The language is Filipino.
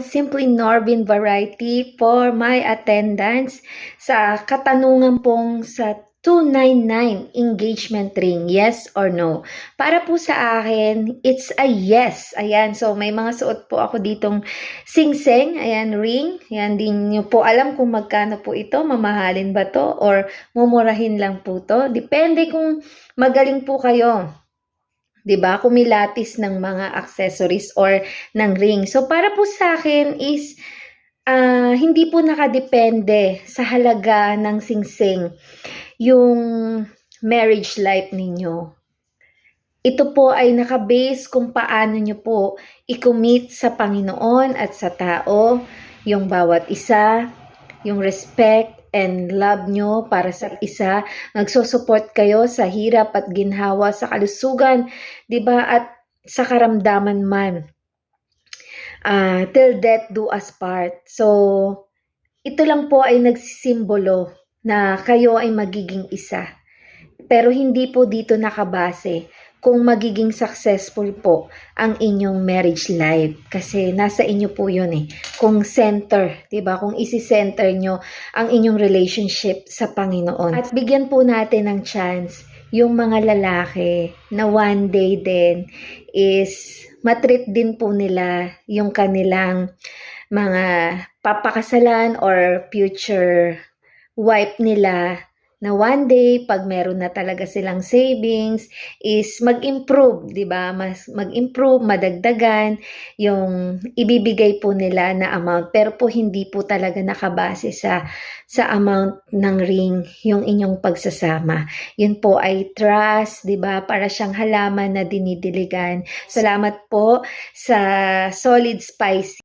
Simply Norbin Variety for my attendance sa katanungan pong sa 299 engagement ring, yes or no? Para po sa akin, it's a yes. Ayan, so may mga suot po ako ditong singseng, ayan, ring. Ayan, din nyo po alam kung magkano po ito, mamahalin ba to or mumurahin lang po to. Depende kung magaling po kayo. 'Di ba? Kumilatis ng mga accessories or ng ring. So para po sa akin is hindi po nakadepende sa halaga ng singsing yung marriage life ninyo. Ito po ay nakabase kung paano nyo po i-commit sa Panginoon at sa tao, yung bawat isa, yung respect and love nyo para sa isa, nagsusupport kayo sa hirap at ginhawa, sa kalusugan, 'di ba? At sa karamdaman man. Till death do us part. So, ito lang po ay nagsisimbolo na kayo ay magiging isa. Pero hindi po dito nakabase kung magiging successful po ang inyong marriage life. Kasi nasa inyo po yun eh. Kung center, diba? Kung isi-center nyo ang inyong relationship sa Panginoon. At bigyan po natin ng chance yung mga lalaki na one day din is matreat din po nila yung kanilang mga papakasalan or future wife nila na one day, pag meron na talaga silang savings, is mag-improve, di ba? Mag-improve, madagdagan yung ibibigay po nila na amount. Pero po hindi po talaga nakabase sa amount ng ring yung inyong pagsasama. Yun po ay trust, di ba? Para siyang halaman na dinidiligan. Salamat po sa Solid Spicy.